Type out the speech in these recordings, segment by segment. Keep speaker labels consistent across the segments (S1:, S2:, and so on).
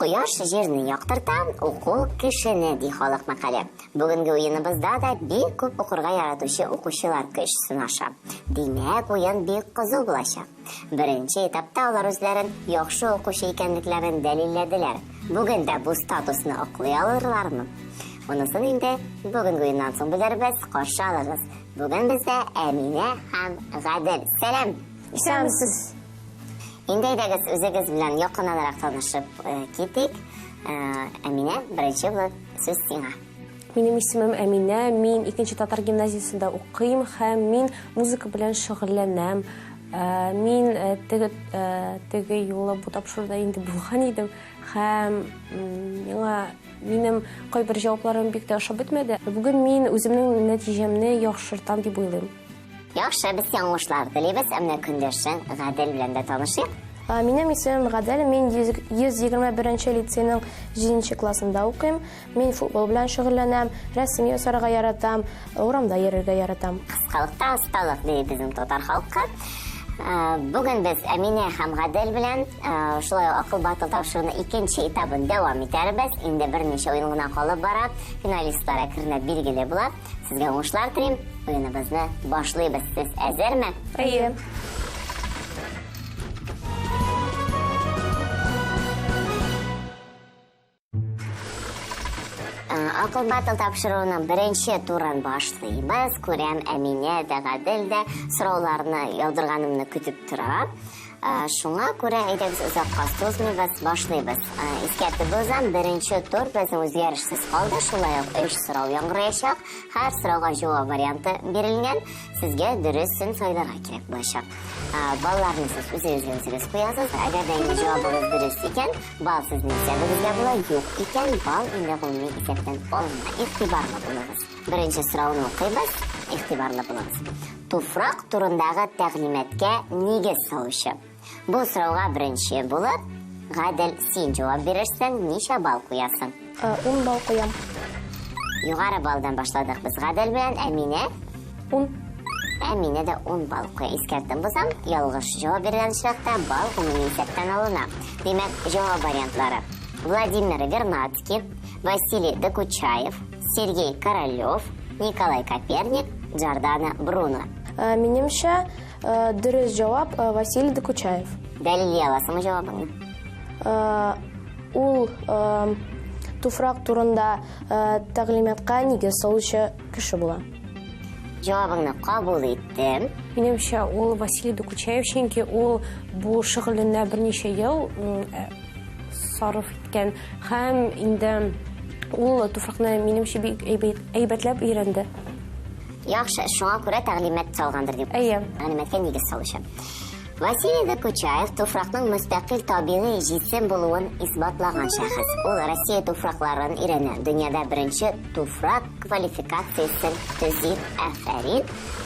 S1: Кояш җирне яктырта, уку кешене ди халык мәкале. Бүгенге уеныбызда да бик күп укырга яратучы укучылар көч сынаша. Димәк, уен бик кызу булачак. Беренче этапта алар үзләрен яхшы укучы икәнлекләрен дәлилләделәр. Бүген дә бу статусны аклый алырлармы? Монысын инде бүгенге уеннан соң белербез, каршы алырбыз. Бүген бездә Әминә һәм Гадел. Сәлам.
S2: Исәнмесез.
S1: Инде әйдәгез үзегез белән якыннанрак танышып китик. Әминә, беренче булып сүз сиңа.
S2: Минем исемем Әминә, мин 2нче татар гимназиясендә укыйм һәм мин музыка белән шөгыльләнәм. Мин теге юлы бу тапшыруда инде булган идем һәм минем кайбер җавапларым бик тә ошап бетмәде. Бүген мин үземнең нәтиҗәмне яхшыртам дип уйлыйм.
S1: Яхшы, без яңгышлар телибез, әмма көндәшең Гадел белән дә танышыйк.
S2: Минем исемем Гадел, мин 121-нче лицейның 7нче классында укыйм. Мин футбол белән шөгыльләнәм, рәсем ясарга яратам, урамда йөрергә яратам.
S1: Кыскалыкта осталык ди безнең татар халкы. Бүген без Әминә һәм Гадел белән шулай акыл батыл тапшыруның 2нче этабын дәвам итәрбез. Инде берничә уен гына калып бара. Финалистлар әкренләп билгеле була. Сезгә уңышлар телим. Уеныбызны башлыйбыз. Сез әзерме?
S2: Әйе.
S1: Акыл батыл тапшыруның беренче турын башлыйбыз. Күрәм, Әминә дә, Гадел дә сорауларны яудырганымны көтеп тора. Шуңа күрә әйдәгез озакка сузмыйбыз, башлыйбыз. Искәртеп узам, беренче тур безнең үзгәрешсез калды. Шулай ук 3 сорау яңгыраячак. Һәр сорауга җавап варианты бирелгән. Сезгә дөресен сайларга кирәк булачак. Балларны сез үзегез куясыз. Әгәр дә җавабыгыз дөрес икән, балл сезнең исәбегезгә була. Юк икән, балл инде гомуми исәптән алына. Игътибарлы булыгыз. Беренче сорауны укыйбыз, игътибарлы булыгыз. Туфрак турындагы тәгълиматкә нигез салучы. Бу сорауга беренче булып, Гадел, син җавап бирерсең, ничә балл куясың?
S2: 10 балл куям.
S1: Югары баллдан башладык без Гадел белән. Әминә?
S2: 10.
S1: Әминә дә 10 балл куя. Искәртеп булсам, ялгыш җавап биргән чакта балл гомуми исәптән алына. Димәк, җавап вариантлары: Владимир Вернадский, Василий Докучаев, Сергей Королёв, Николай Коперник, Джордана Бруно.
S2: Минемчә, дөрес җавап Василий Докучаев.
S1: Дәлилләй аласыңмы җавабыңны?
S2: Ул туфрак турында тәгълиматка нигез салучы кеше була.
S1: Җавабыңны кабул иттем.
S2: Минемчә, ул Василий Докучаев, чөнки ул бу шөгыльләнә берничә ел сарыф иткән һәм инде ул туфракны минемчә бик әйбәтләп өйрәнде.
S1: Яхшы, шуңа күрә тәгълимат салгандыр дип.
S2: Әйе.
S1: Тәгълиматкә нигез салучы. Василий Докучаев туфракның мөстәкыйль табигый җисем булуын исбатлаган шәхес. Ул Россия туфракларын өйрәнә. Дөньяда беренче туфрак квалификациясын төзеп. Афәрин,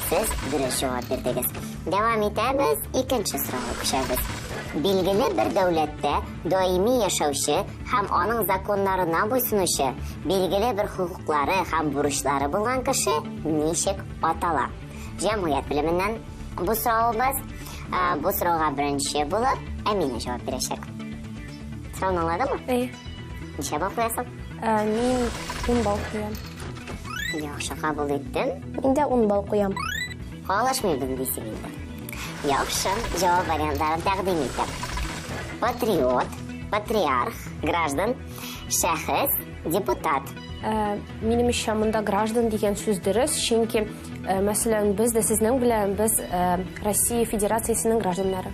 S1: сез дөрес җавап бирдегез. Дәвам итәбез, икенче сорауга күчәбез. Билгеле бер дәүләттә даими яшәүче һәм аның законнарына буйсынучы, билгеле бер хукуклары һәм бурычлары булган кеше ничек атала? Җәмгыять белеменнән бу сораубыз. Бу сорауга беренче булып Әминә җавап бирәчәк. Сорауны аңладыңмы?
S2: Әйе.
S1: Ничә балл куясың?
S2: Мин 10 балл куям.
S1: Яхшы, кабул иттем.
S2: Мин дә 10 балл куям.
S1: Калышмыйбыз дисең инде. Яхшы, җавап вариантларын тәкъдим итәм. Патриот, патриарх, граждан, шәхес, депутат.
S2: Минемчә, монда граждан дигән сүз дөрес, чөнки мәсәлән, без дә сезнең белән без Россия Федерациясенең гражданнары.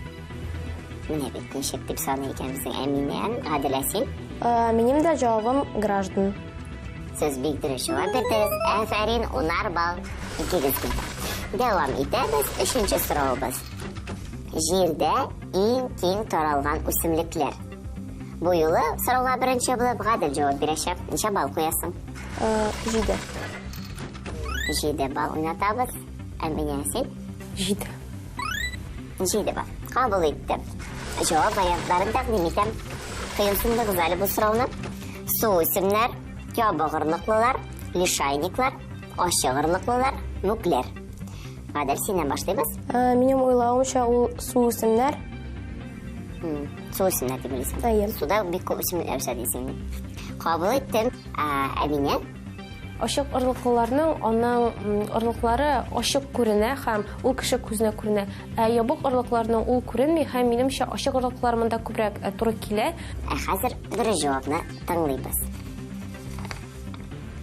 S1: Менә бит ничек дип саный икәнбез Әминә, Гадел, син?
S2: Минем дә җавабым граждан.
S1: Сез бик дөрес җавап бирдегез. Афәрин, 10 балл. Икегезгә. Дәвам итәбез. 3нче сораубыз. Җирдә иң киң таралган үсемлекләр. Бу юлы сорауга беренче булып Гадел җавап бирәчәк. Ничә балл куясың?
S2: 7.
S1: 7 балл уйнатабыз. Әминә, син?
S2: 7.
S1: 7 балл. Кабул иттем. Җавап вариантларын тәкъдим итәм. Кыйынсындыгыз әле бу сорауны. Су исемнәр, ябыгырлыклылар, лишайниклар, ашыгырлыклылар, нүкләр. Гадел, синнән башлыйбыз.
S2: Минем уйлавымча, ул су исемнәр.
S1: Су үсемләр дип уйлыйсың.
S2: Әйе.
S1: Суда бик күп үсемлекләр үсә дисең. Кабул иттем. Әминә,
S2: Ашык орлыклыларның аның орлыклары ашык күренә һәм ул кеше күзенә күренә. Ябык орлыкларның ул күренми һәм минемчә ашык орлыклар монда күбрәк туры килә.
S1: хәзер дөрес җавапны тыңлыйбыз.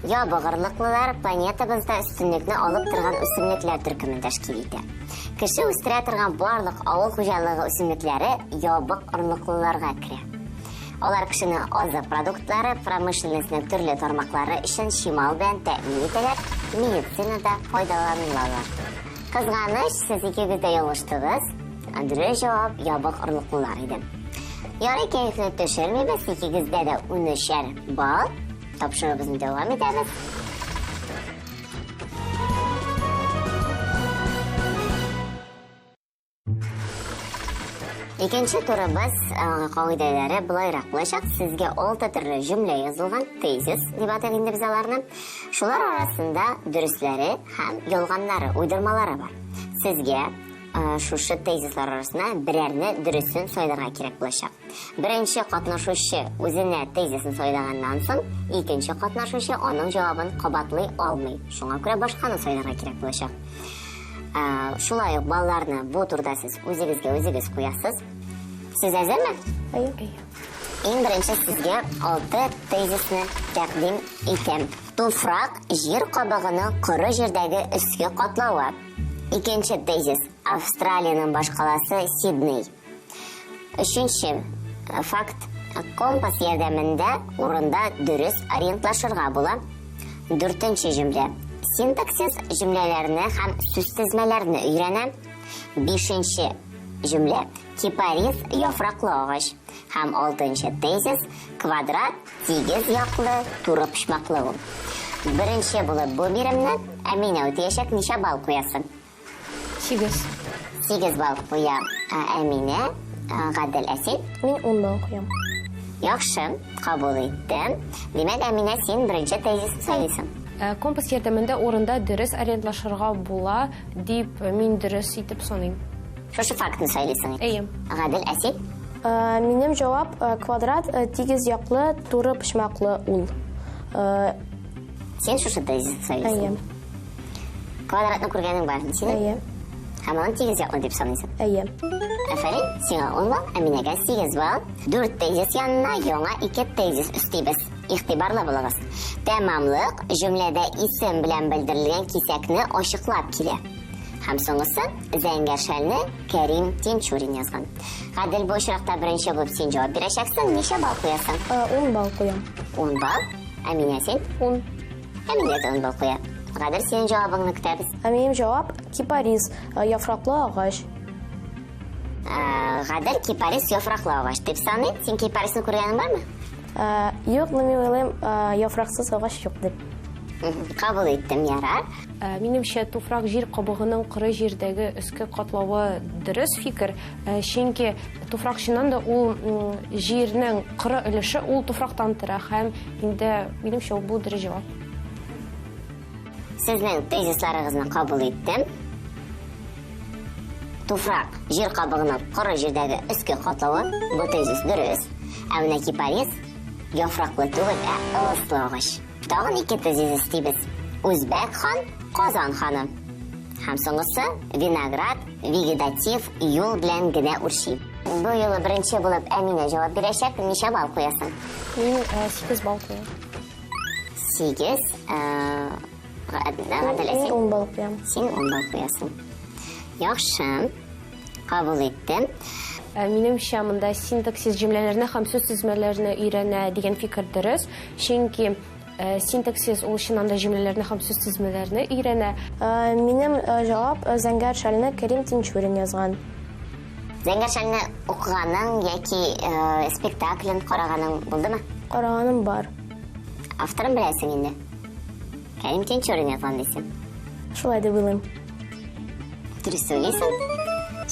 S1: Ябык орлыклылар планетабызда өстенлекне алып торган үсемлекләр төркемен тәшкил итә. Кеше үстерә торган барлык авыл хуҗалыгы үсемлекләре ябык орлыклыларга керә. Алар кешенең азык продуктлары, промышленностьнең төрле тармаклары өчен чимал белән тәэмин итәләр, медицинада файдаланылалар. Кызганыч, сез икегез дә ялгыштыгыз. Дөрес җавап ябык орлыклылар иде. Ярый, кәефне төшермибез, икегездә дә 13 балл. Тапшырыбызны дәвам итәбез. Икенче турыбыз кагыйдәләре булайрак булачак. Сезгә 6 төрле җөмлә язылган, тезис дип атыйк инде без аларны. Шулар арасында дөресләре һәм ялганнары, уйдырмалары бар. Сезгә шушы тезислар арасында берәрне дөресен сайларга кирәк булачак. Беренче катнашучы үзенә тезисын сайлаганнан соң, икенче катнашучы аның җавабын кабатлый алмый. Шуңа күрә башканы сайларга кирәк булачак. Шулай ук балларны бу турда сез үзегезгә куясыз. Сез әзерме?
S2: Әйе.
S1: Иң беренче сезгә 6 тезисны тәкъдим итәм. Туфрак җир кабыгының коры җирдәге өске катлавы. Икенче тезис Австралиянең башкаласы Сидней. Өченче факт компас ярдәмендә урында дөрес ориентлашырга була. Дүртенче җөмлә синтаксис җөмләләрне һәм сүз тезмәләрне өйрәнә. Бишенче җөмлә кипарис яфраклы агач. Һәм 6нчы тезис квадрат тигез яклы туры почмаклы. Беренче булып бу биремне Әминә үтәячәк, ничә балл куясың? 8 балл куя Әминә. Гадел Әсин?
S2: Мин 10 балл куям.
S1: Яхшы, кабул иттем. Димәк, Әминә, син беренче тезисны сөйлисең.
S2: Компас ярдәмендә урында дөрес ориентлашырга була дип мин дөрес итеп саныйм.
S1: Шушы фактны сөйлисең.
S2: Әйе.
S1: Гадел Әсин?
S3: Минем җавап квадрат тигез яклы туры почмаклы ул.
S1: Син шушы тезисны сөйлисең.
S3: Әйе.
S1: Квадратны күргәнең бар, син?
S3: Әйе.
S1: Һәм аны тигез яклы дип саныйсың.
S3: Әйе.
S1: Афәрин, сиңа 10 балл, Әминәгә 8 балл. 4 тезис янына яңа 2 тезис өстибез. Игътибарлы булыгыз. Тәмамлык җөмләдә исем белән белдерелгән кисәкне ачыклап килә. Һәм соңгысы Зәңгәршәлне Кәрим Тинчурин язган. Гадел, бу очракта беренче булып син җавап бирәчәксең, ничә балл куясың?
S3: 10 балл куям.
S1: 10 балл. Әминә, син?
S2: 10.
S1: Әминә дә 10 балл куя. Гадел, синең җавабыңны көтәбез.
S3: Минем җавап кипарис яфраклы агач.
S1: Гадел, кипарис яфраклы агач дип саный. Син кипарисны күргәнең бармы?
S3: Юк, мин уйлыйм, яфраксыз агач юк дип.
S1: Кабул иттем, ярар.
S2: Минемчә, туфрак җир кабыгының коры җирдәге өске катлавы дөрес фикер. Чөнки туфрак чыннан да ул җирнең коры өлеше ул туфрактан тора һәм инде минемчә бу дөрес җавап.
S1: Сезнең тезисларыгызны кабул иттем. Туфрак җир кабыгының коры җирдәге өске катлавы, бу тезис дөрес. Ә менә кипарис яфраклы түгел, ылыслы агач. Тагын 2 тезис истибез. Үзбәк хан, Казан ханы. Һәм соңгысы виноград вегетатив юл белән генә үрчи. Бу юлы беренче булып Әминә җавап бирәчәк, ничә балл куясың?
S2: Мин 8 балл куям.
S1: 8. Гадел Әсин?
S3: 10 балл куям.
S1: Син 10 балл куясың. Яхшы. Кабул иттем.
S2: Минемчә, монда синтаксис җөмләләрне һәм сүз тезмәләрне өйрәнә дигән фикер дөрес. Чөнки синтаксис ул чыннан да җөмләләрне һәм сүз тезмәләрне өйрәнә.
S3: Минем җавап Зәңгәршәлне Кәрим Тинчурин язган.
S1: Зәңгәршәлне укыганың яки спектаклен караганың булдымы?
S3: Караганым бар.
S1: Авторын беләсең инде. Кәрим Тинчурин язган дисең.
S3: Шулай дип уйлыйм.
S1: Дөрес сөйлисең.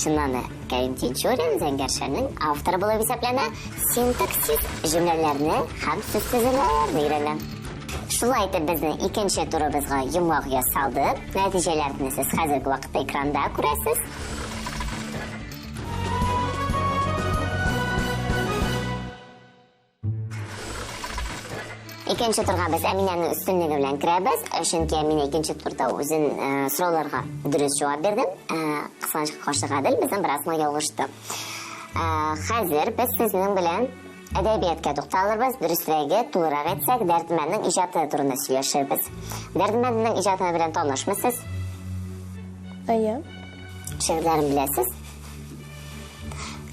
S1: Чыннан да Кәрим Тинчурин Зәңгәршәлнең авторы булып исәпләнә. Синтаксис җөмләләрне һәм сүз тезмәләрне өйрәнә. Шулай итеп безнең икенче турыбызга йомгак ясалды. Нәтиҗәләрне сез хәзерге вакытта экранда күрәсез. Икенче турга без Әминәнең өстенлеге белән керәбез. Чөнки Әминә икенче турда үзен сорауларга дөрес җавап бирде. Кысанча каршы Гадел безнең бераз ялгышты. Хәзер без сезнең белән әдәбиятка тукталырбыз. Дөресрәге, турырак әйтсәк, Дәрдмәннең иҗаты турында сөйләшербез. Дәрдмәннең иҗаты белән танышмысыз?
S3: Әйе.
S1: Шигырьләрен беләсез?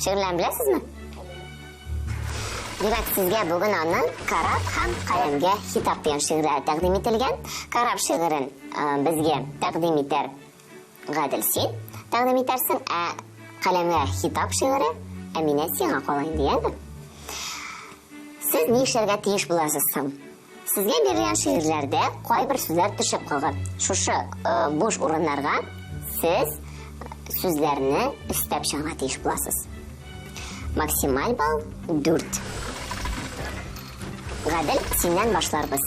S1: Шигырьләрен беләсезме? Димәк, сезгә бүген аның «Карап һәм каләмгә хитап» дигән шигырьләре тәкъдим ителгән. Карап шигырен безгә тәкъдим итәр Гадел син. Тәкъдим итәрсең, каләмгә хитап шигыре Әминә сиңа кала инде, яме? Сез ни эшләргә тиеш буласыз соң? Сезгә бирелгән шигырьләрдә кайбер сүзләр төшеп калган. Шушы буш урыннарга сез сүзләрне өстәп чыгарга тиеш буласыз. Максималь балл 4. Гадел, синнән башларбыз.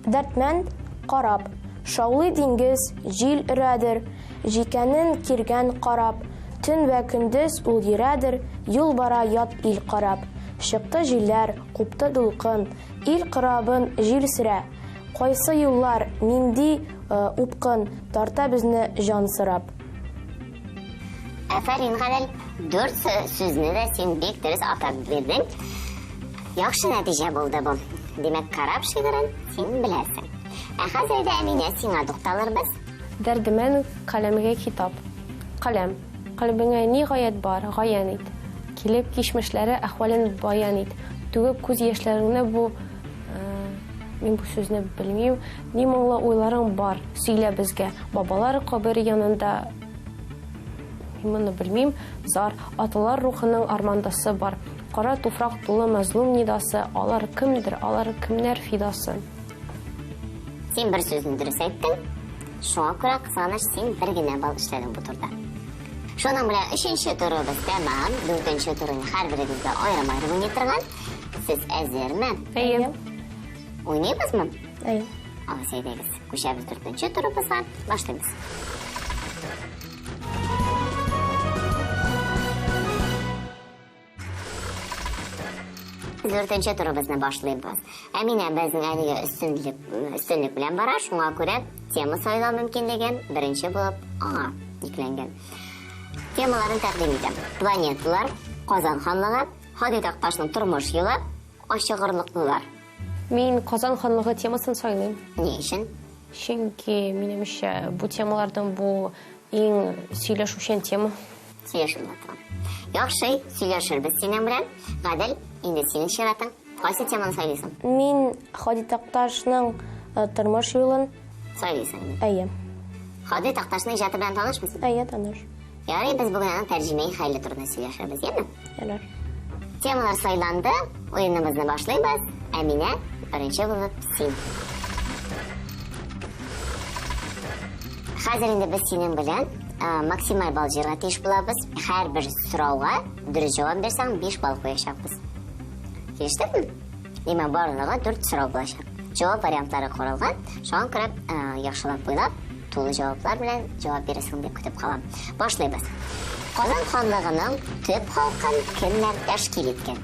S3: Дәртмән карап, шаулый диңгез, җил өрәдер, җикәнен киргән карап, төн вә көндез ул йөрәдер, юл бара ят ил карап. Чыкты җилләр, купты дулкын, ил корабын җил сөрә. Кайсы юллар, нинди упкын, тарта безне җан сырап.
S1: Афәрин, Гадел, 4 сүзне дә син бик дөрес атап бирдең. Яхшы нәтиҗә булды бу. Димәк, карап шигырен син беләсең. Хәзер дә Әминә сиңа тукталырбыз.
S2: Дәрдмән каләмгә хитап. Каләм. Калбыңа ни гаять бар, гаян ит. Килеп кичмешләре әхвален баян ит. Түгеп күз яшьләреңне бу мин бу сүзне белмим. Ни моңлы уйларың бар, сөйлә безгә. Бабалар кабере янында моны белмим. Зар, аталар рухының армандасы бар. Кара туфрак тулы мазлум нидасы, алар кемдер, алар кемнәр фидасы.
S1: Син бер сүзне дөрес әйттең. Шуңа күрә кызганыч син бер генә балл эшләдең бу турда. Шуның белән 3нче турыбыз тәмам, 4нче турны һәрберегезгә аерым-аерым уйнатырган. Сез әзерме?
S2: Әйе.
S1: Уйныйбызмы?
S3: Әйе.
S1: Алсайдагыз. Күчәбез 4нче турыбызга. Башлыйбыз. Дөртенче турыбызны башлыйбыз. Әминә безнең әлегә өстенлек белән бара, шуңа күрә тема сайлау мөмкинлеген беренче булып аңа йөкләнгән. Темаларын тәкъдим итәм. Планеталар, Казан ханлыгы, Һади Такташның тормыш юлы, ачыгырлыклылар.
S2: Мин Казан ханлыгы темасын сайлыйм.
S1: Ни өчен?
S2: Чөнки минемчә бу темалардан бу иң сөйләшүчән тема.
S1: Сөйләшүләр. Яхшы, сөйләшербез синең белән. Гадел, инде синең чиратың. Кайсы теманы сайлыйсың?
S3: Мин Һади Такташның тормыш юлын.
S1: Сайлыйсың.
S3: Әйе.
S1: Һади Такташның иҗаты белән танышмысың?
S3: Әйе, таныш.
S1: Ярый, без бүген аның тәрҗемәи хәле турында сөйләшәбез, яме?
S3: Ярар.
S1: Темалар сайланды, уенныбызны башлыйбыз. Әминә, беренче булып син. Хәзер инде без синең белән максималь балл җыярга тиеш булабыз. Һәрбер сорауга дөрес җавап бирсәң 5 балл куячакбыз. Килештекме? Димәк, барлыгы 4 сорау булачак. Җавап вариантлары каралган. Шуңа күрә яхшылап уйлап, тулы җаваплар белән җавап бирәсең дип көтеп калам. Башлыйбыз. Казан ханлыгының төп халкын кемнәр тәшкил иткән?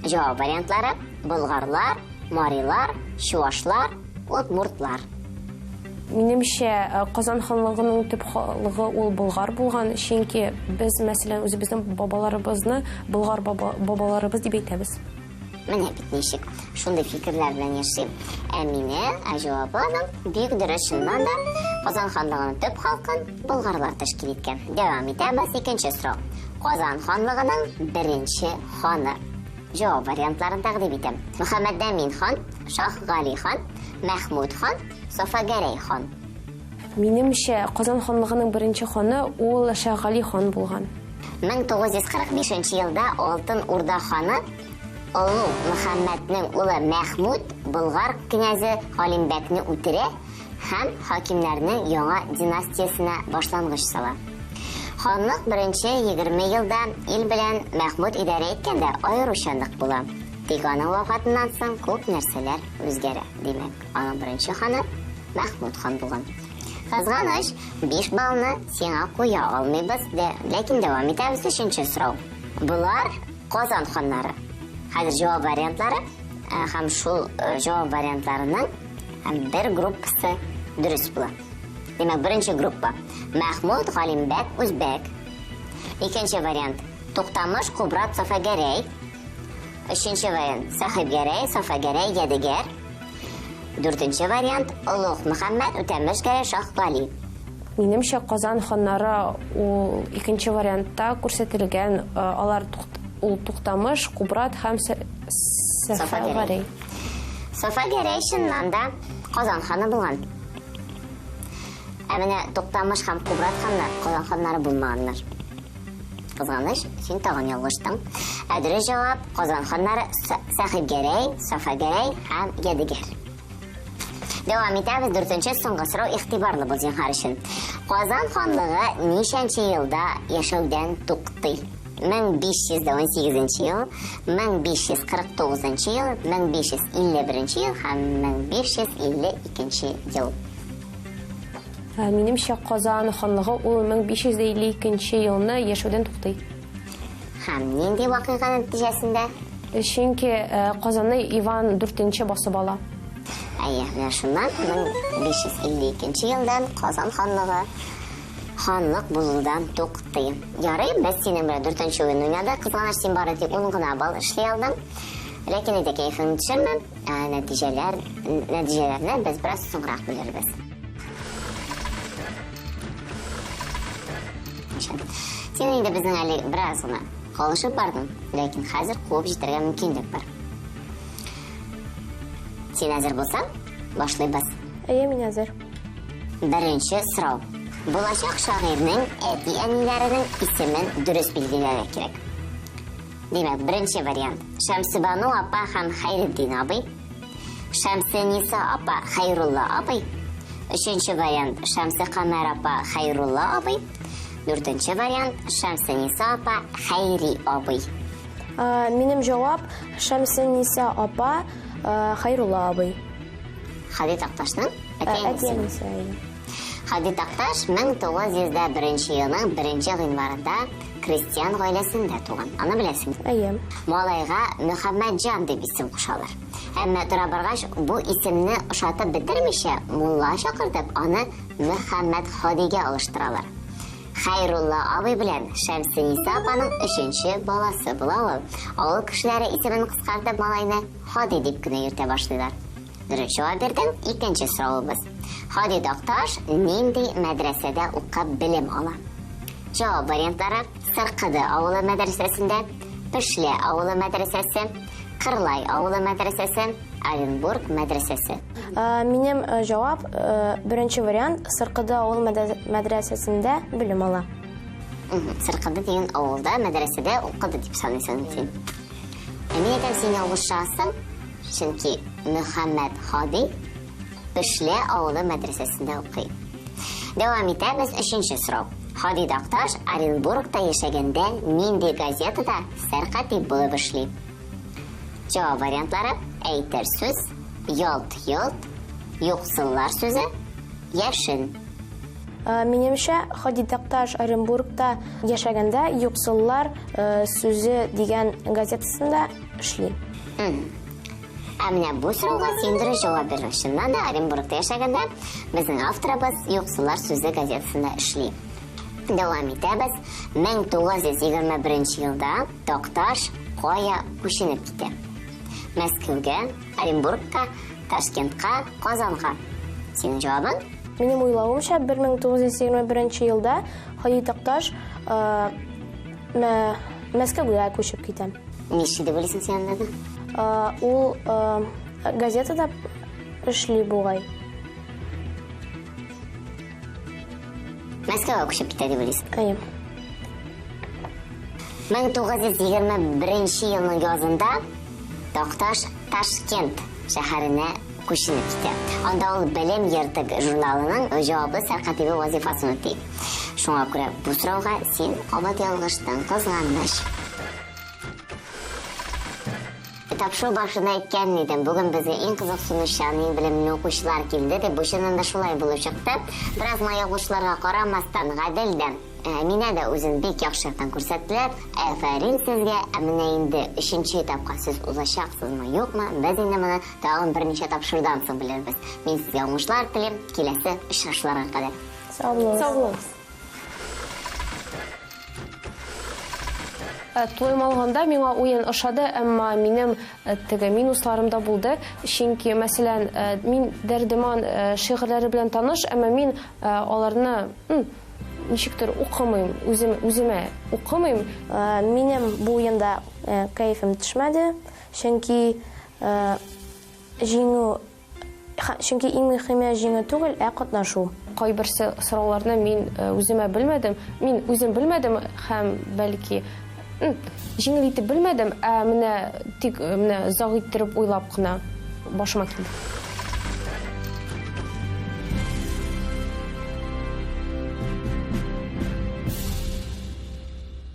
S1: Җавап вариантлары: болгарлар, марилар, чуашлар, удмуртлар.
S2: Минемчә, Казан ханлыгының төп халыгы ул болгар булган, чөнки без, мәсәлән, үзебезнең бабаларыбызны болгар бабаларыбыз дип әйтәбез.
S1: Менә бит ничек. Шундый фикерләр белән яшим. Әминә, җавабының бик дөрес, чыннан да Казан ханлыгының төп халкын болгарлар тәшкил иткән. Дәвам итәбез. Икенче сорау. Казан ханлыгының беренче ханы. Җавап вариантларын тәкъдим итәм. Мөхәммәд Әмин хан, Шах Гали хан, Мәхмүд хан, Сафа Гәрәй хан.
S2: Минемчә, Казан ханлыгының беренче ханы ул Шах Гали хан булган.
S1: 1945 елда Алтын Урда ханы Олу Мөхәммәднең улы Мәхмүд болгар князы Халимбәкне үтерә һәм хакимнәрнең яңа династиясына башлангыч сала. Ханлык беренче 20 елда ил белән Мәхмүд идарә иткәндә аеручанлык була. Тик аның вафатыннан соң күп нәрсәләр үзгәрә. Димәк, аның беренче ханы Мәхмүд хан булган. Кызганыч, 5 баллны сиңа куя алмыйбыз, ләкин дәвам итәбез. 3нче сорау. Булар Казан ханнары. Хәзер җавап вариантлары: һәм шул җавап вариантларының бер группасы дөрес була. Демәк, беренче группа Мәхмүд, Галимбәк, Үзбәк. Икенче вариант Туктамыш, Кубрат, Сафагәрәй. Өченче вариант Сахибгәрәй, Сафагәрәй, Ядегәр. Дүртенче вариант Олуг Мөхәммәд, Үтәмеш, Гәрәй, Шах, Гали.
S2: Минемчә, Казан ханнары ул икенче вариантта күрсәтелгән. Алар ул Туктамыш, Кубрат һәм Сафагәрәй.
S1: Сафагәрәй чыннан да Казан ханы булган. Ә менә Туктамыш һәм Кубрат ханнар Казан ханнары булмаганнар. Кызганыч, син тагын ялгыштың. Ә дөрес җавап Казан ханнары Сахибгәрәй, Сафагәрәй һәм Ядегәр. Дәвам итәбез. Дүртенче соңгы сорау игътибарлы бул зинһар өчен. Казан ханлыгы ничәнче елда яшәүдән туктый? 1518 ел, 1549 ел, 1551 ел һәм 1552 ел.
S2: Минемчә, Казан ханлыгы ул 1552 елны яшәүдән туктый.
S1: Һәм нинди вакыйга нәтиҗәсендә?
S2: Чөнки Казанны Иван 4-нче басып ала.
S1: Әйе, менә шуннан 1552 елдан Казан ханлыгы ханлык булудан туктый. Ярый, без синең белән 4-нче уен уйнадык. Кызганыч, син бары тик 10 гына балл эшли алдың. Ләкин әйтә кайфын төшермәм. Нәтиҗәләрне без бераз соңрак белербез. Син инде безнең әле бераз гына калышып бардың, ләкин хәзер куып җитәргә мөмкинлек бар. Син әзер булсаң, башлыйбыз.
S3: Әйе, мин әзер.
S1: Беренче сорау. Булачак шагыйрьнең әти-әниләренең исемен дөрес билгеләргә кирәк. Димәк, беренче вариант Шәмсибану апа һәм Хайретдин абый. Шәмсиниса апа, Хайрулла абый. Өченче вариант Шәмсикамар апа, Хайрулла абый. Дүртенче вариант Шәмсиниса апа, Хайри абый.
S3: Минем җавап Шәмсиниса апа, Хайрулла абый.
S1: Хади Такташның
S3: Әтиәнисе.
S1: Хади Такташ 1901 елның 1 гыйнварында крестьян гаиләсендә туган. Аны беләсең.
S3: Әйе.
S1: Малайга Мөхәммәтҗан дип исем кушалар. Әмма тора баргач, бу исемне ошатып бетермичә, мулла чакыртып, аны Мөхәммәт Хадигә алыштыралар. Хайрулла абый белән Шәмсиниса апаның 3нче баласы була ул. Авыл кешеләре исемен кыскартып малайны Хади дип кенә йөртә башлыйлар. Дөрес җавап бирдем. Икенче соравыбыз. Хади Такташ нинди мәдрәсәдә укып белем ала? Җавап вариантлары: Сыркыды авылы мәдрәсәсендә, Пешле авылы мәдрәсәсе, Кырлай авылы мәдрәсәсе, Оренбург мәдрәсәсе.
S3: Минем җавап беренче вариант Сыркыды авыл мәдрәсәсендә белем ала.
S1: Сыркыды дигән авылда мәдрәсәдә укыды дип саныйсың син. Мин әйтәм, син ялгышасың. Чөнки Мөхәммәт Хади Пешле авылы мәдрәсәсендә укый. Дәвам итәбез. 3нче сорау. Хади Такташ Оренбургта яшәгәндә нинди газетада сәркатиб булып эшли? Җавап вариантлары: Әйтер сүз, Ялт-йолт, Юксыллар сүзе, Яшен.
S3: Минемчә, Хади Такташ Оренбургта яшәгәндә Юксыллар сүзе дигән газетасында эшли. Ә менә бу сорауга син дөрес җавап бирдең. Чыннан да Оренбургта яшәгәндә безнең авторыбыз Юксыллар сүзе газетасында эшли. Дәвам итәбез. 1921 елда Такташ кая күченеп китә? Мәскәүгә, Оренбургка, Ташкентка, Казанга. Синең җавабың? Минем уйлавымча, 1921 елда Хади Такташ Мәскәүгә күчеп китә. Ничек дип уйлыйсың син анда? Ул газетада эшли бугай. Мәскәүгә күчеп китә дип уйлыйсың? Әйе. 1921 елның язында Такташ Ташкент шәһәренә күченеп китә. Анда ул Белем йорты журналының җаваплы сәркатибе вазифасын үти. Шуңа күрә бу сорауга син кабат ялгыштың, кызганыч. Тапшыру башында әйткән идем, бүген безгә иң кызыксынучан, иң белемле укучылар килде дип, бу чыннан да шулай булып чыкты. Бераз ялгышларга карамастан, гадел дә
S1: Әминә дә үзен бик яхшы яктан күрсәтте. Афәрин сезгә. Менә инде 3нче этапка сез узачаксызмы, юкмы? Без инде моны тагын берничә тапшырдан соң белербез. Мин сезгә уңышлар телим. Киләсе очрашларга кадәр.
S3: Сау булыгыз.
S2: Сау булыгыз. Туйым алганда миңа уен ошады, әмма минем теге минусларым да булды. Чөнки, мәсәлән, мин Дәрдеман шигырьләре белән таныш, әмма мин аларны ничектер укымыйм, үземә укымыйм.
S3: Минем бу уенда кайфым төшмәде, чөнки иң мөһиме җиңү түгел, ә катнашу.
S2: Кайбер сорауларны мин үземә белмәдем. Мин үзем белмәдем һәм бәлки җиңел итеп белмәдем, ә менә тик менә заг иттереп уйлап кына башыма килде.